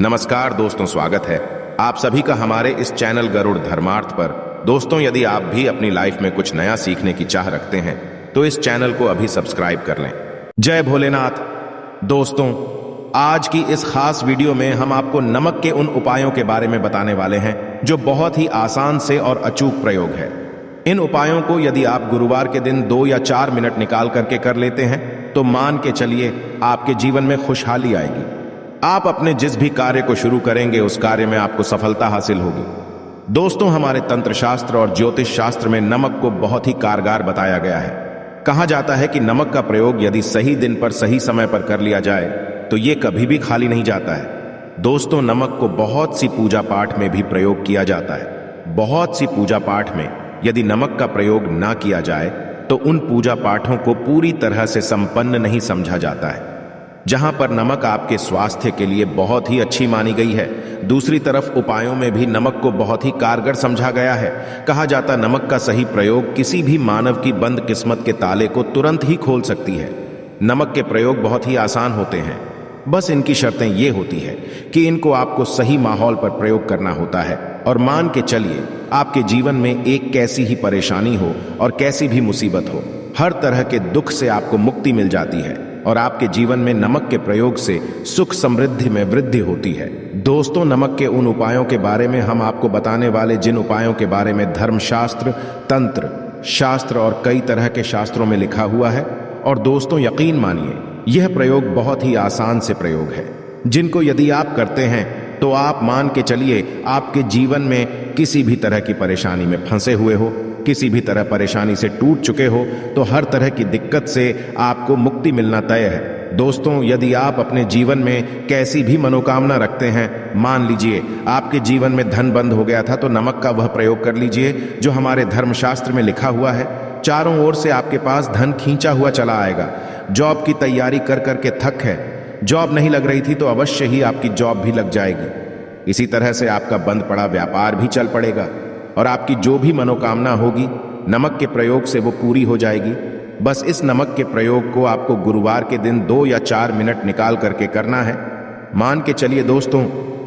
नमस्कार दोस्तों, स्वागत है आप सभी का हमारे इस चैनल गरुड़ धर्मार्थ पर। दोस्तों, यदि आप भी अपनी लाइफ में कुछ नया सीखने की चाह रखते हैं तो इस चैनल को अभी सब्सक्राइब कर लें। जय भोलेनाथ। दोस्तों, आज की इस खास वीडियो में हम आपको नमक के उन उपायों के बारे में बताने वाले हैं जो बहुत ही आसान से और अचूक प्रयोग है। इन उपायों को यदि आप गुरुवार के दिन 2 या 4 मिनट निकाल करके कर लेते हैं तो मान के चलिए आपके जीवन में खुशहाली आएगी। आप अपने जिस भी कार्य को शुरू करेंगे उस कार्य में आपको सफलता हासिल होगी। दोस्तों, हमारे तंत्र शास्त्र और ज्योतिष शास्त्र में नमक को बहुत ही कारगर बताया गया है। कहा जाता है कि नमक का प्रयोग यदि सही दिन पर सही समय पर कर लिया जाए तो ये कभी भी खाली नहीं जाता है। दोस्तों, नमक को बहुत सी पूजा पाठ में भी प्रयोग किया जाता है। बहुत सी पूजा पाठ में यदि नमक का प्रयोग ना किया जाए तो उन पूजा पाठों को पूरी तरह से संपन्न नहीं समझा जाता है। जहां पर नमक आपके स्वास्थ्य के लिए बहुत ही अच्छी मानी गई है, दूसरी तरफ उपायों में भी नमक को बहुत ही कारगर समझा गया है। कहा जाता नमक का सही प्रयोग किसी भी मानव की बंद किस्मत के ताले को तुरंत ही खोल सकती है। नमक के प्रयोग बहुत ही आसान होते हैं, बस इनकी शर्तें ये होती है कि इनको आपको सही माहौल पर प्रयोग करना होता है। और मान के चलिए आपके जीवन में एक कैसी ही परेशानी हो और कैसी भी मुसीबत हो, हर तरह के दुख से आपको मुक्ति मिल जाती है और आपके जीवन में नमक के प्रयोग से सुख समृद्धि में वृद्धि होती है। दोस्तों, नमक के उन उपायों के बारे में हम आपको बताने वाले जिन उपायों के बारे में धर्मशास्त्र, तंत्र शास्त्र और कई तरह के शास्त्रों में लिखा हुआ है। और दोस्तों, यकीन मानिए यह प्रयोग बहुत ही आसान से प्रयोग है, जिनको यदि आप करते हैं तो आप मान के चलिए आपके जीवन में किसी भी तरह की परेशानी में फंसे हुए हो, किसी भी तरह परेशानी से टूट चुके हो तो हर तरह की दिक्कत से आपको मुक्ति मिलना तय है। दोस्तों, यदि आप अपने जीवन में कैसी भी मनोकामना रखते हैं, मान लीजिए आपके जीवन में धन बंद हो गया था तो नमक का वह प्रयोग कर लीजिए जो हमारे धर्मशास्त्र में लिखा हुआ है। चारों ओर से आपके पास धन खींचा हुआ चला आएगा। जॉब की तैयारी कर करके थक है, जॉब नहीं लग रही थी तो अवश्य ही आपकी जॉब भी लग जाएगी। इसी तरह से आपका बंद पड़ा व्यापार भी चल पड़ेगा और आपकी जो भी मनोकामना होगी नमक के प्रयोग से वो पूरी हो जाएगी। बस इस नमक के प्रयोग को आपको गुरुवार के दिन 2 या 4 मिनट निकाल करके करना है। मान के चलिए दोस्तों,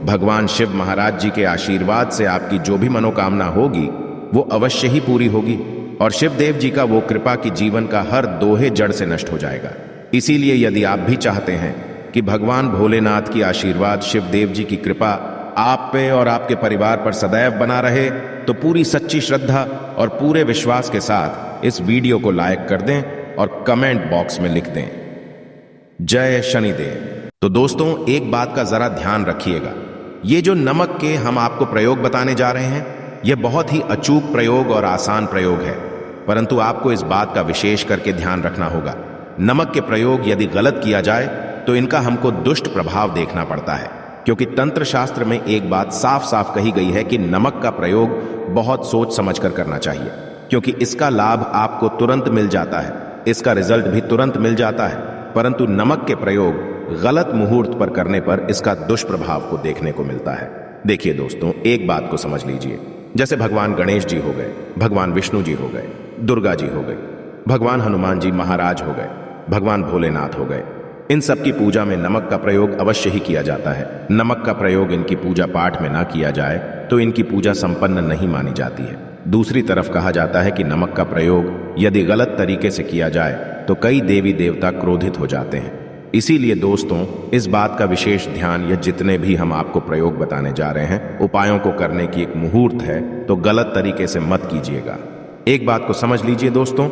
भगवान शिव महाराज जी के आशीर्वाद से आपकी जो भी मनोकामना होगी वो अवश्य ही पूरी होगी और शिव देव जी का वो कृपा की जीवन का हर दोहे जड़ से नष्ट हो जाएगा। इसीलिए यदि आप भी चाहते हैं कि भगवान भोलेनाथ की आशीर्वाद, शिव देव जी की कृपा आप पे और आपके परिवार पर सदैव बना रहे तो पूरी सच्ची श्रद्धा और पूरे विश्वास के साथ इस वीडियो को लाइक कर दें और कमेंट बॉक्स में लिख दें, जय शनिदेव। तो दोस्तों, एक बात का जरा ध्यान रखिएगा, ये जो नमक के हम आपको प्रयोग बताने जा रहे हैं यह बहुत ही अचूक प्रयोग और आसान प्रयोग है, परंतु आपको इस बात का विशेष करके ध्यान रखना होगा। नमक के प्रयोग यदि गलत किया जाए तो इनका हमको दुष्ट प्रभाव देखना पड़ता है, क्योंकि तंत्र शास्त्र में एक बात साफ साफ कही गई है कि नमक का प्रयोग बहुत सोच समझ कर करना चाहिए, क्योंकि इसका लाभ आपको तुरंत मिल जाता है, इसका रिजल्ट भी तुरंत मिल जाता है, परंतु नमक के प्रयोग गलत मुहूर्त पर करने पर इसका दुष्प्रभाव को देखने को मिलता है। देखिए दोस्तों, एक बात को समझ लीजिए, जैसे भगवान गणेश जी हो गए, भगवान विष्णु जी हो गए, दुर्गा जी हो गई, भगवान हनुमान जी महाराज हो गए, भगवान भोलेनाथ हो गए, इन सब की पूजा में नमक का प्रयोग अवश्य ही किया जाता है। नमक का प्रयोग इनकी पूजा पाठ में ना किया जाए तो इनकी पूजा संपन्न नहीं मानी जाती है। दूसरी तरफ कहा जाता है कि नमक का प्रयोग यदि गलत तरीके से किया जाए तो कई देवी देवता क्रोधित हो जाते हैं। इसीलिए दोस्तों, इस बात का विशेष ध्यान, ये जितने भी हम आपको प्रयोग बताने जा रहे हैं, उपायों को करने की एक मुहूर्त है तो गलत तरीके से मत कीजिएगा। एक बात को समझ लीजिए दोस्तों,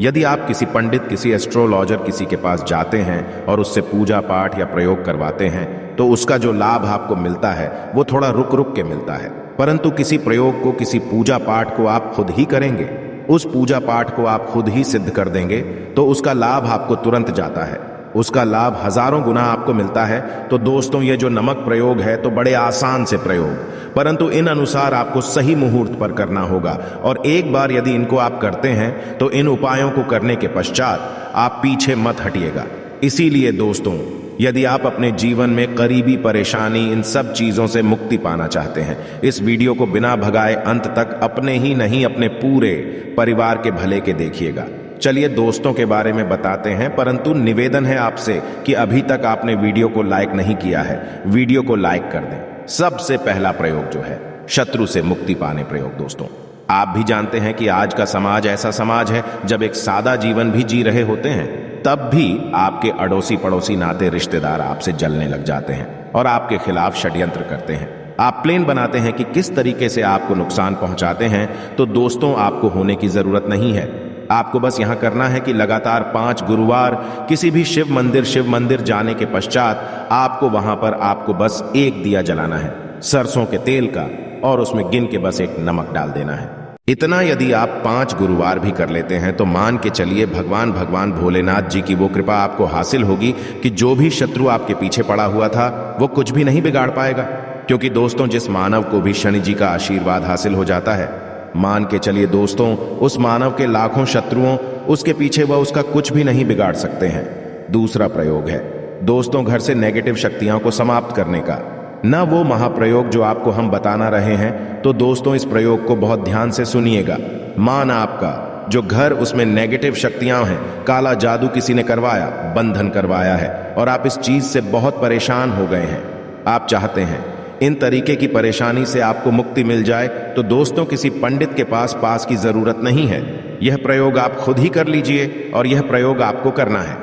यदि आप किसी पंडित, किसी एस्ट्रोलॉजर, किसी के पास जाते हैं और उससे पूजा पाठ या प्रयोग करवाते हैं तो उसका जो लाभ आपको मिलता है वो थोड़ा रुक रुक के मिलता है, परंतु किसी प्रयोग को, किसी पूजा पाठ को आप खुद ही करेंगे, उस पूजा पाठ को आप खुद ही सिद्ध कर देंगे तो उसका लाभ आपको तुरंत जाता है, उसका लाभ हजारों गुना आपको मिलता है। तो दोस्तों, ये जो नमक प्रयोग है तो बड़े आसान से प्रयोग, परंतु इन अनुसार आपको सही मुहूर्त पर करना होगा। और एक बार यदि इनको आप करते हैं तो इन उपायों को करने के पश्चात आप पीछे मत हटिएगा। इसीलिए दोस्तों, यदि आप अपने जीवन में करीबी परेशानी, इन सब चीजों से मुक्ति पाना चाहते हैं, इस वीडियो को बिना भगाए अंत तक अपने ही नहीं अपने पूरे परिवार के भले के देखिएगा, चलिए दोस्तों के बारे में बताते हैं, परंतु निवेदन है आपसे कि अभी तक आपने वीडियो को लाइक नहीं किया है, वीडियो को लाइक कर दें। सबसे पहला प्रयोग जो है शत्रु से मुक्ति पाने प्रयोग। दोस्तों आप भी जानते हैं कि आज का समाज ऐसा समाज है जब एक सादा जीवन भी जी रहे होते हैं तब भी आपके अड़ोसी पड़ोसी नाते रिश्तेदार आपसे जलने लग जाते हैं और आपके खिलाफ षड्यंत्र करते हैं। आप प्लान बनाते हैं कि किस तरीके से आपको नुकसान पहुंचाते हैं। तो दोस्तों आपको होने की जरूरत नहीं है, आपको बस यहां करना है कि लगातार 5 गुरुवार किसी भी शिव मंदिर जाने के पश्चात आपको वहां पर आपको बस एक दिया जलाना है सरसों के तेल का, और उसमें गिन के बस एक नमक डाल देना है। इतना यदि आप 5 गुरुवार भी कर लेते हैं तो मान के चलिए भगवान भोलेनाथ जी की वो कृपा आपको हासिल होगी कि जो भी शत्रु आपके पीछे पड़ा हुआ था वो कुछ भी नहीं बिगाड़ पाएगा। क्योंकि दोस्तों जिस मानव को भी शनि जी का आशीर्वाद हासिल हो जाता है, मान के चलिए दोस्तों उस मानव के लाखों शत्रुओं उसके पीछे वह उसका कुछ भी नहीं बिगाड़ सकते हैं। दूसरा प्रयोग है दोस्तों घर से नेगेटिव शक्तियों को समाप्त करने का। न वो महाप्रयोग जो आपको हम बताना रहे हैं, तो दोस्तों इस प्रयोग को बहुत ध्यान से सुनिएगा। मान आपका जो घर उसमें नेगेटिव शक्तियां हैं, काला जादू किसी ने करवाया, बंधन करवाया है और आप इस चीज से बहुत परेशान हो गए हैं। आप चाहते हैं इन तरीके की परेशानी से आपको मुक्ति मिल जाए, तो दोस्तों किसी पंडित के पास की जरूरत नहीं है। यह प्रयोग आप खुद ही कर लीजिए और यह प्रयोग आपको करना है।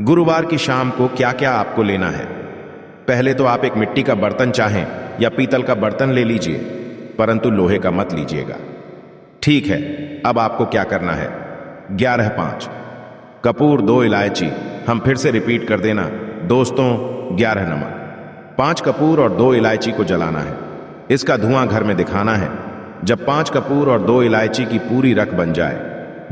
गुरुवार की शाम को क्या क्या आपको लेना है? पहले तो आप एक मिट्टी का बर्तन चाहें या पीतल का बर्तन ले लीजिए, परंतु लोहे का मत लीजिएगा, ठीक है। अब आपको क्या करना है? 11-5 कपूर, 2 इलायची, हम फिर से रिपीट कर देना दोस्तों, 11 नमक, 5 कपूर और 2 इलायची को जलाना है। इसका धुआं घर में दिखाना है। जब 5 कपूर और 2 इलायची की पूरी रख बन जाए,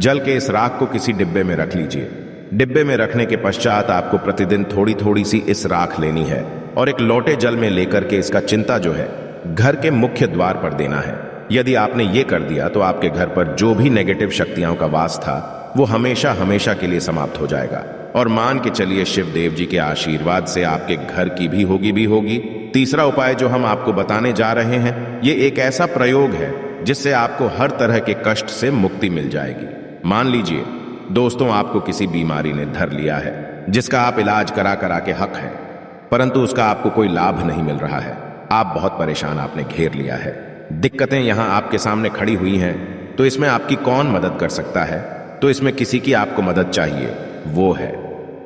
जल के इस राख को किसी डिब्बे में रख लीजिए। डिब्बे में रखने के पश्चात आपको प्रतिदिन थोड़ी थोड़ी सी इस राख लेनी है और एक लोटे जल में लेकर के इसका चिंता जो है घर के मुख्य द्वार पर देना है। यदि आपने ये कर दिया तो आपके घर पर जो भी नेगेटिव शक्तियों का वास था वो हमेशा हमेशा के लिए समाप्त हो जाएगा। और मान के चलिए शिव देव जी के आशीर्वाद से आपके घर की भी होगी। तीसरा उपाय जो हम आपको बताने जा रहे हैं, ये एक ऐसा प्रयोग है जिससे आपको हर तरह के कष्ट से मुक्ति मिल जाएगी। मान लीजिए दोस्तों आपको किसी बीमारी ने धर लिया है जिसका आप इलाज करा के हक है, परंतु उसका आपको कोई लाभ नहीं मिल रहा है। आप बहुत परेशान, आपने घेर लिया है, दिक्कतें यहां आपके सामने खड़ी हुई हैं। तो इसमें आपकी कौन मदद कर सकता है? तो इसमें किसी की आपको मदद चाहिए, वो है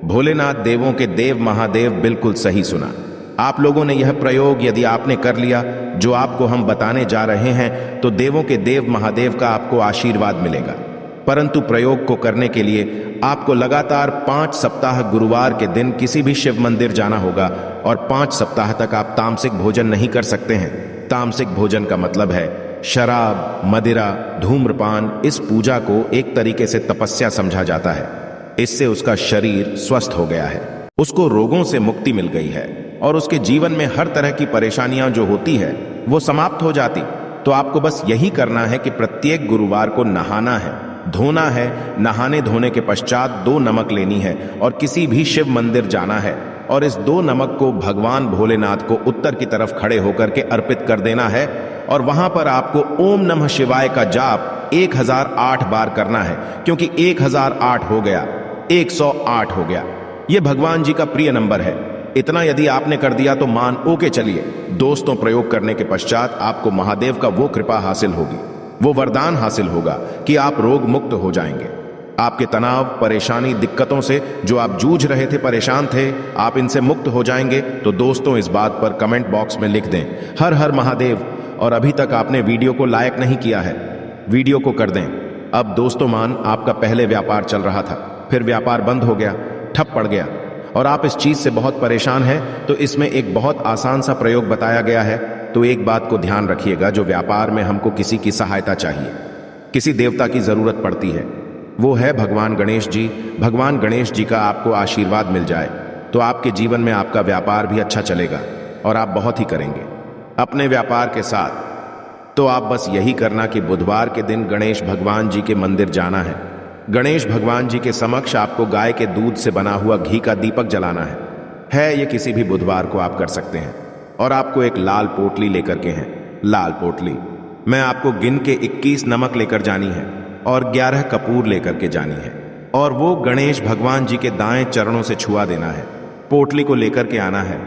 भोलेनाथ, देवों के देव महादेव। बिल्कुल सही सुना आप लोगों ने। यह प्रयोग यदि आपने कर लिया जो आपको हम बताने जा रहे हैं, तो देवों के देव महादेव का आपको आशीर्वाद मिलेगा। परंतु प्रयोग को करने के लिए आपको लगातार 5 सप्ताह गुरुवार के दिन किसी भी शिव मंदिर जाना होगा और 5 सप्ताह तक आप तामसिक भोजन नहीं कर सकते हैं। तामसिक भोजन का मतलब है शराब, मदिरा, धूम्रपान। इस पूजा को एक तरीके से तपस्या समझा जाता है। इससे उसका शरीर स्वस्थ हो गया है, उसको रोगों से मुक्ति मिल गई है और उसके जीवन में हर तरह की परेशानियां जो होती है वो समाप्त हो जाती। तो आपको बस यही करना है कि प्रत्येक गुरुवार को नहाना है, धोना है। नहाने धोने के पश्चात 2 नमक लेनी है और किसी भी शिव मंदिर जाना है और इस 2 नमक को भगवान भोलेनाथ को उत्तर की तरफ खड़े होकर के अर्पित कर देना है। और वहां पर आपको ओम नमः शिवाय का जाप 1008 बार करना है, क्योंकि 1008 हो गया, 108 हो गया। यह भगवान जी का प्रिय नंबर है। इतना यदि आपने कर दिया तो मान ओके चलिए दोस्तों, प्रयोग करने के पश्चात आपको महादेव का वो कृपा हासिल होगी, वो वरदान हासिल होगा कि आप रोग मुक्त हो जाएंगे। आपके तनाव, परेशानी, दिक्कतों से जो आप जूझ रहे थे, परेशान थे, आप इनसे मुक्त हो जाएंगे। तो दोस्तों इस बात पर कमेंट बॉक्स में लिख दें हर हर महादेव। और अभी तक आपने वीडियो को लाइक नहीं किया है, वीडियो को कर दें। अब दोस्तों मान आपका पहले व्यापार चल रहा था, फिर व्यापार बंद हो गया, ठप पड़ गया और आप इस चीज से बहुत परेशान हैं, तो इसमें एक बहुत आसान सा प्रयोग बताया गया है। तो एक बात को ध्यान रखिएगा, जो व्यापार में हमको किसी की सहायता चाहिए, किसी देवता की जरूरत पड़ती है, वो है भगवान गणेश जी। भगवान गणेश जी का आपको आशीर्वाद मिल जाए तो आपके जीवन में आपका व्यापार भी अच्छा चलेगा और आप बहुत ही करेंगे अपने व्यापार के साथ। तो आप बस यही करना कि बुधवार के दिन गणेश भगवान जी के मंदिर जाना है। गणेश भगवान जी के समक्ष आपको गाय के दूध से बना हुआ घी का दीपक जलाना है। ये किसी भी बुधवार को आप कर सकते हैं। और आपको एक लाल पोटली लेकर के हैं, लाल पोटली में आपको गिन के 21 नमक लेकर जानी है और 11 कपूर लेकर के जानी है। और वो गणेश भगवान जी के दाएं चरणों से छुआ देना है। पोटली को लेकर के आना है,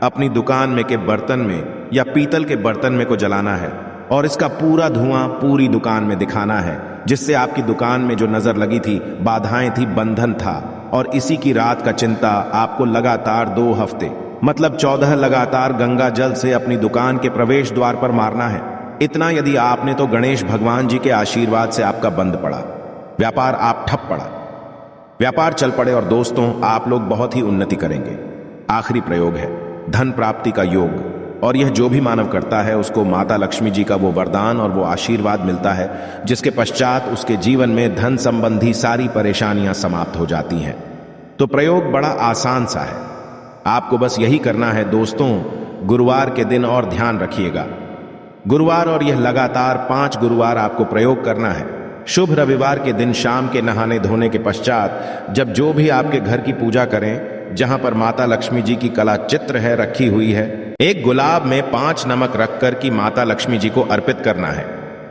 अपनी दुकान में के बर्तन में या पीतल के बर्तन में को जलाना है और इसका पूरा धुआं पूरी दुकान में दिखाना है, जिससे आपकी दुकान में जो नजर लगी थी, बाधाएं थी, बंधन था। और इसी की रात का चिंता आपको लगातार 2 हफ्ते मतलब 14 लगातार गंगा जल से अपनी दुकान के प्रवेश द्वार पर मारना है। इतना यदि आपने तो गणेश भगवान जी के आशीर्वाद से आपका बंद पड़ा, व्यापार आप ठप पड़ा, व्यापार चल पड़े और दोस्तों आप लोग बहुत ही उन्नति करेंगे। आखिरी प्रयोग है धन प्राप्ति का योग, और यह जो भी मानव करता है उसको माता लक्ष्मी जी का वो वरदान और वो आशीर्वाद मिलता है, जिसके पश्चात उसके जीवन में धन संबंधी सारी परेशानियां समाप्त हो जाती हैं। तो प्रयोग बड़ा आसान सा है, आपको बस यही करना है दोस्तों। गुरुवार के दिन और ध्यान रखिएगा, गुरुवार और यह लगातार 5 गुरुवार आपको प्रयोग करना है। शुभ रविवार के दिन शाम के नहाने धोने के पश्चात जब जो भी आपके घर की पूजा करें, जहां पर माता लक्ष्मी जी की कला चित्र है रखी हुई है, एक गुलाब में 5 नमक रखकर की माता लक्ष्मी जी को अर्पित करना है।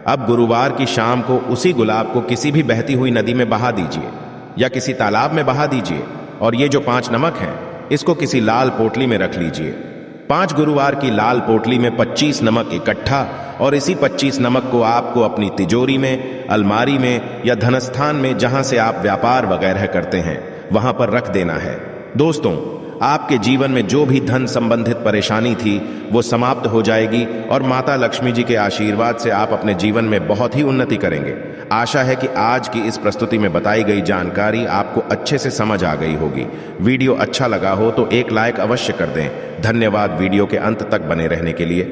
अब गुरुवार की शाम को उसी गुलाब को किसी भी बहती हुई नदी में बहा दीजिए या किसी तालाब में बहा दीजिए, और ये जो 5 नमक हैं इसको किसी लाल पोटली में रख लीजिए। 5 गुरुवार की लाल पोटली में 25 नमक इकट्ठा, और इसी 25 नमक को आपको अपनी तिजोरी में, अलमारी में या धनस्थान में, जहां से आप व्यापार वगैरह करते हैं, वहां पर रख देना है। दोस्तों, आपके जीवन में जो भी धन संबंधित परेशानी थी वो समाप्त हो जाएगी और माता लक्ष्मी जी के आशीर्वाद से आप अपने जीवन में बहुत ही उन्नति करेंगे। आशा है कि आज की इस प्रस्तुति में बताई गई जानकारी आपको अच्छे से समझ आ गई होगी। वीडियो अच्छा लगा हो तो एक लाइक अवश्य कर दें। धन्यवाद वीडियो के अंत तक बने रहने के लिए।